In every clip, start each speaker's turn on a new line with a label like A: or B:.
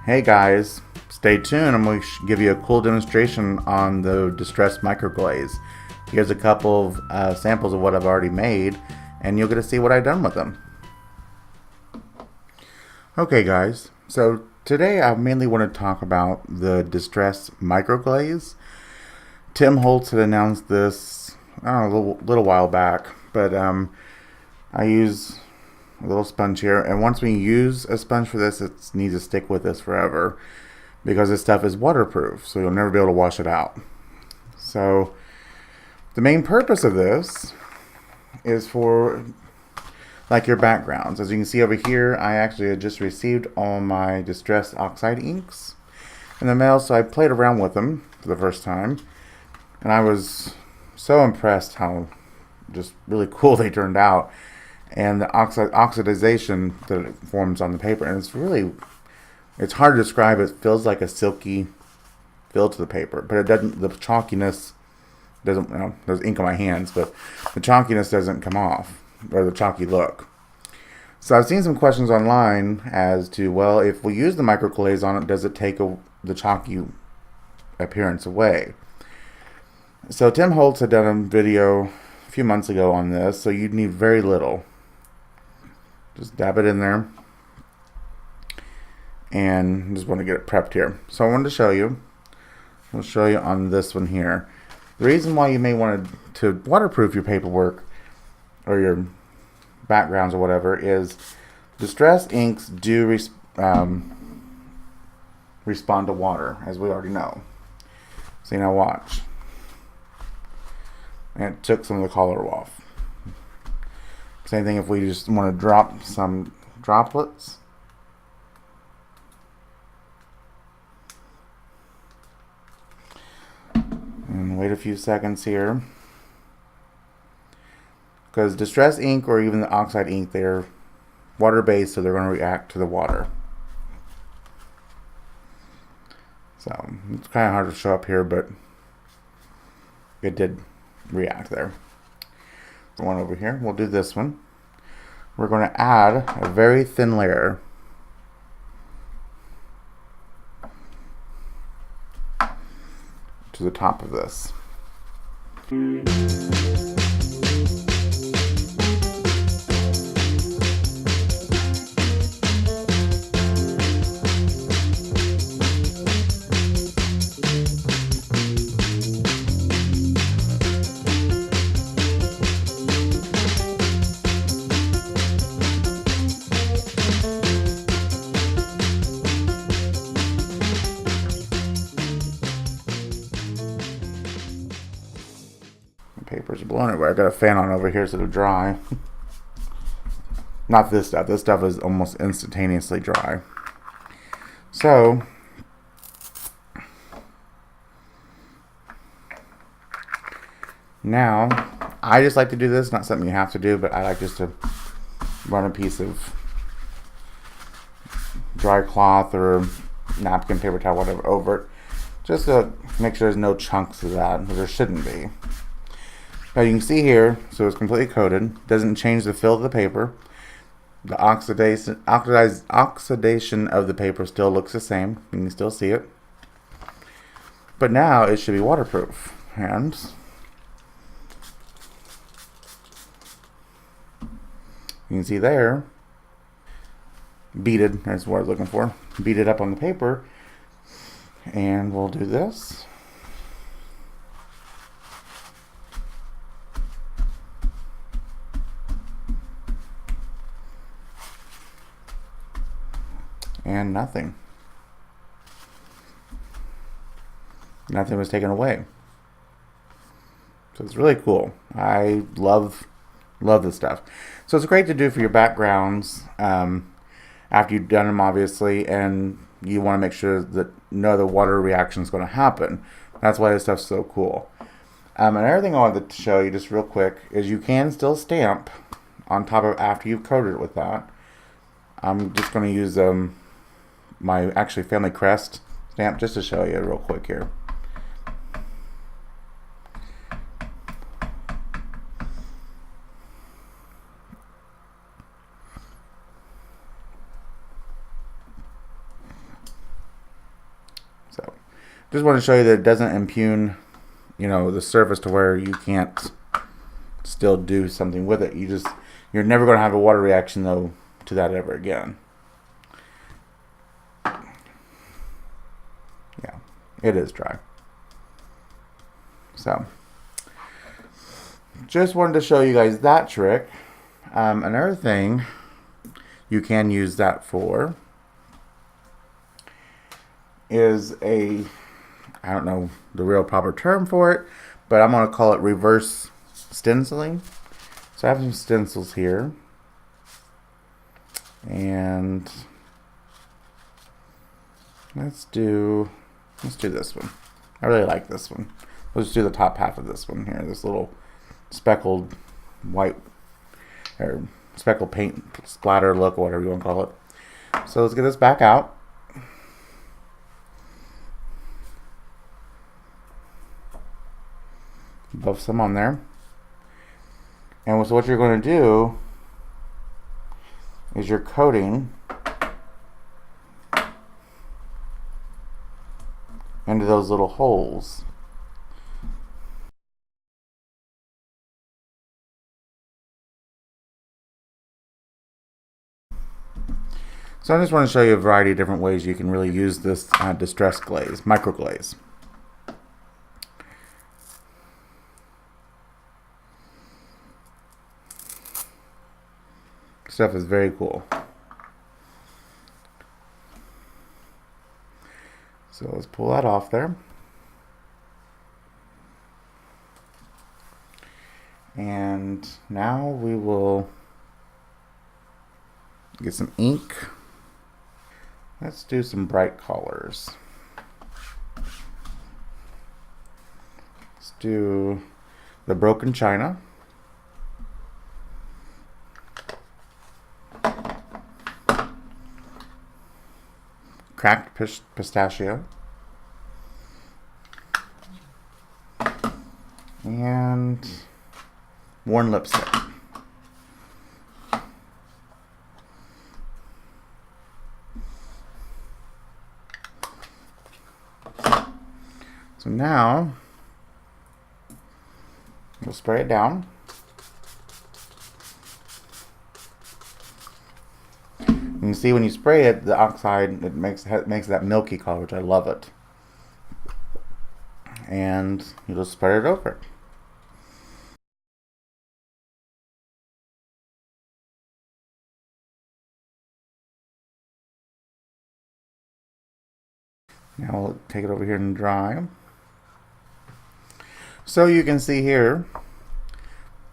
A: Hey guys, stay tuned. I'm going to give you a cool demonstration on the distressed microglaze. Here's a couple of samples of what I've already made, and you'll get to see what I've done with them. Okay guys, so today I mainly want to talk about the distressed microglaze. Tim Holtz had announced this a little while back, but I use a little sponge here, and once we use a sponge for this, it needs to stick with us forever because this stuff is waterproof, so you'll never be able to wash it out. So the main purpose of this is for like your backgrounds. As you can see over here, I actually had just received all my distressed oxide inks in the mail, so I played around with them for the first time, and I was so impressed how just really cool they turned out. And the oxidization that it forms on the paper, and it's hard to describe. It feels like a silky feel to the paper, but it doesn't. The chalkiness doesn't. There's ink on my hands, but the chalkiness doesn't come off, or the chalky look. So I've seen some questions online as to, well, if we use the microglaze on it, does it take the chalky appearance away? So Tim Holtz had done a video a few months ago on this, so you'd need very little. Just dab it in there, and just want to get it prepped here. So I wanted to show you. I'll show you on this one here. The reason why you may want to waterproof your paperwork or your backgrounds or whatever is distressed inks do respond to water, as we already know. So now watch. And it took some of the color off. Same thing if we just want to drop some droplets. And wait a few seconds here. Because distressed ink or even the oxide ink, they're water-based, so they're going to react to the water. So it's kind of hard to show up here, but it did react there. One over here. We'll do this one. We're going to add a very thin layer to the top of this. Paper's blowing away. I got a fan on over here so it'll dry. Not this stuff. This stuff is almost instantaneously dry. So now I just like to do this. Not something you have to do, but I like just to run a piece of dry cloth or napkin, paper towel, whatever over it, just to make sure there's no chunks of that, but there shouldn't be. Now you can see here, so it's completely coated. Doesn't change the feel of the paper. The oxidation of the paper still looks the same. You can still see it. But now it should be waterproof. And you can see there, beaded, that's what I was looking for. Beat it up on the paper. And we'll do this. And nothing was taken away. So it's really cool. I love this stuff. So it's great to do for your backgrounds after you've done them, obviously, and you want to make sure that no other water reaction is going to happen. That's why this stuff's so cool. Another thing I wanted to show you just real quick is you can still stamp on top of after you've coated it with that. I'm just going to use my actually family crest stamp just to show you real quick here. Just want to show you that it doesn't impugn, the surface to where you can't still do something with it. You're never going to have a water reaction though to that ever again. Yeah, it is dry. So, just wanted to show you guys that trick. Another thing you can use that for is I don't know the real proper term for it, but I'm going to call it reverse stenciling. So I have some stencils here, and let's do this one. I really like this one. Let's do the top half of this one here, this little speckled white or speckled paint splatter look, or whatever you want to call it. So let's get this back out. Buff some on there. And so what you're going to do is you're coating into those little holes. So I just want to show you a variety of different ways you can really use this distress glaze, microglaze. Stuff is very cool. So let's pull that off there. And now we will get some ink. Let's do some bright colors. Let's do the broken china. Cracked pistachio. And worn lipstick. So now we'll spray it down. You can see when you spray it, the oxide, it makes that milky color, which I love it. And you just spread it over it. Now we'll take it over here and dry. So you can see here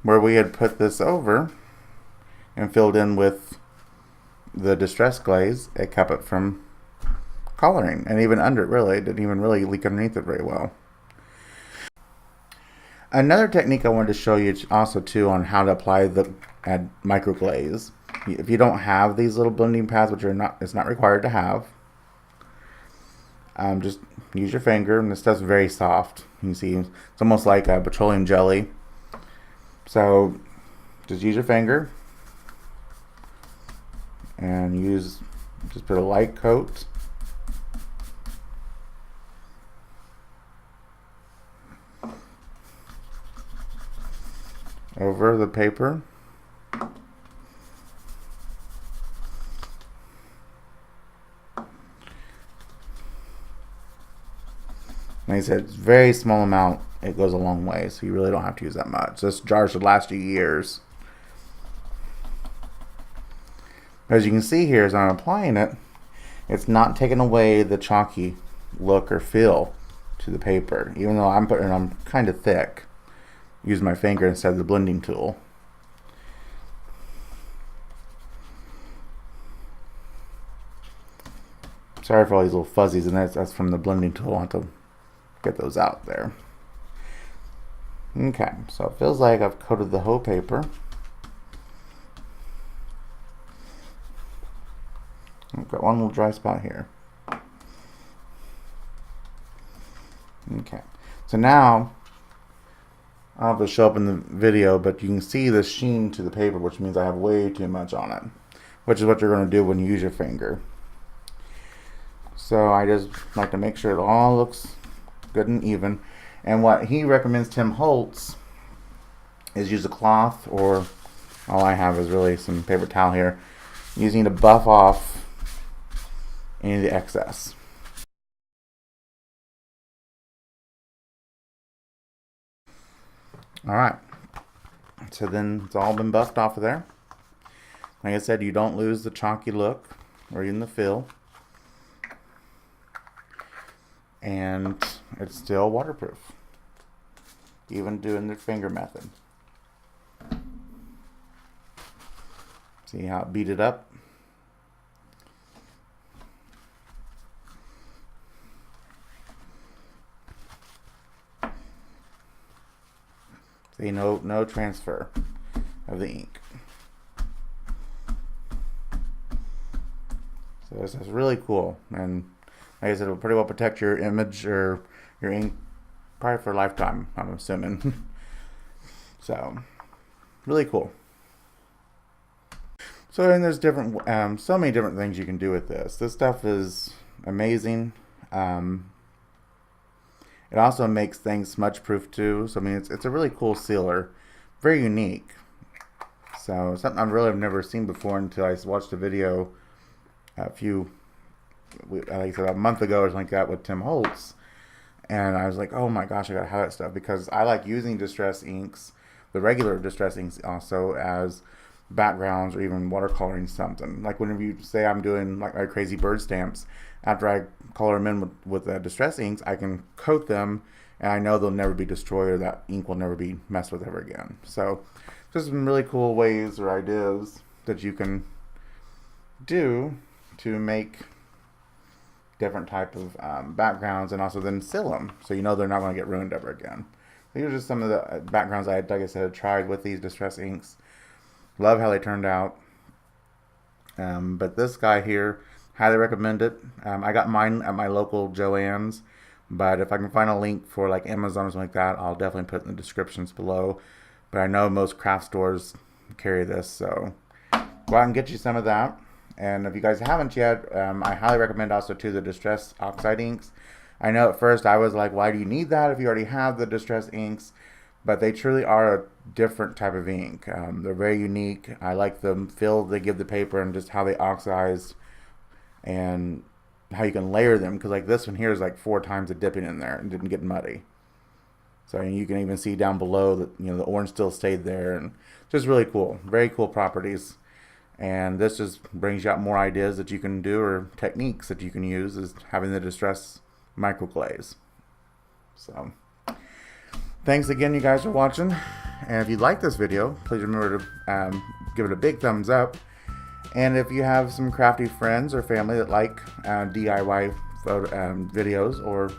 A: where we had put this over and filled in with the distress glaze, it kept it from coloring, and even under it, really, it didn't even really leak underneath it very well. Another technique I wanted to show you also too on how to apply the microglaze. If you don't have these little blending pads, which it's not required to have, just use your finger, and this stuff's very soft. You can see it's almost like a petroleum jelly. So just use your finger and just put a light coat over the paper. Like I said, it's a very small amount. It goes a long way, so you really don't have to use that much. This jar should last you years. As you can see here, as I'm applying it, it's not taking away the chalky look or feel to the paper, even though I'm putting it on kind of thick. Use my finger instead of the blending tool. Sorry for all these little fuzzies, and that's from the blending tool. I'll have to get those out there. Okay, so it feels like I've coated the whole paper. I've got one little dry spot here. Okay, so now I'll have to show up in the video, but you can see the sheen to the paper, which means I have way too much on it, which is what you're going to do when you use your finger. So I just like to make sure it all looks good and even. And what he recommends, Tim Holtz, is use a cloth, or all I have is really some paper towel here, using to buff off any of the excess. Alright, so then it's all been buffed off of there. Like I said, you don't lose the chalky look or even the feel. And it's still waterproof, even doing the finger method. See how it beat it up? See, no transfer of the ink. So this is really cool, and like I said, it'll pretty well protect your image or your ink probably for a lifetime, I'm assuming. So really cool. So, and there's different, so many different things you can do with this. This stuff is amazing. It also makes things smudge proof too. So I mean, it's a really cool sealer, very unique. So something I've really never seen before until I watched a video like I said, a month ago or something like that with Tim Holtz, and I was like, oh my gosh, I gotta have that stuff, because I like using distress inks, the regular distress inks, also as backgrounds or even watercoloring something. Like whenever you say I'm doing like my crazy bird stamps, after I color them in with distress inks, I can coat them and I know they'll never be destroyed, or that ink will never be messed with ever again. So just some really cool ways or ideas that you can do to make different type of backgrounds, and also then seal them so you know they're not going to get ruined ever again. These are just some of the backgrounds I, like I said, tried with these distress inks. Love how they turned out. But this guy here, highly recommend it. I got mine at my local Joann's, but if I can find a link for like Amazon or something like that, I'll definitely put it in the descriptions below. But I know most craft stores carry this, so go out and get you some of that. And if you guys haven't yet, I highly recommend also too the Distress Oxide inks. I know at first I was like, why do you need that if you already have the Distress inks? But they truly are a different type of ink. They're very unique. I like the feel they give the paper and just how they oxidize and how you can layer them. Because like this one here is like 4 times the dipping in there and didn't get muddy. So you can even see down below that the orange still stayed there, and just really cool. Very cool properties. And this just brings you out more ideas that you can do, or techniques that you can use, is having the Distress Micro Glaze. So thanks again, you guys, for watching. And if you like this video, please remember to give it a big thumbs up. And if you have some crafty friends or family that like DIY photo, videos or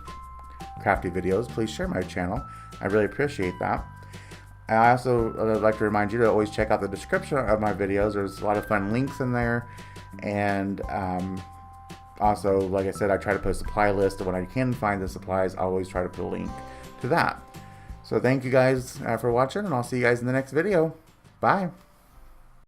A: crafty videos, please share my channel. I really appreciate that. I also would like to remind you to always check out the description of my videos. There's a lot of fun links in there. And also, like I said, I try to put a supply list. When I can find the supplies, I always try to put a link to that. So thank you guys for watching, and I'll see you guys in the next video. Bye.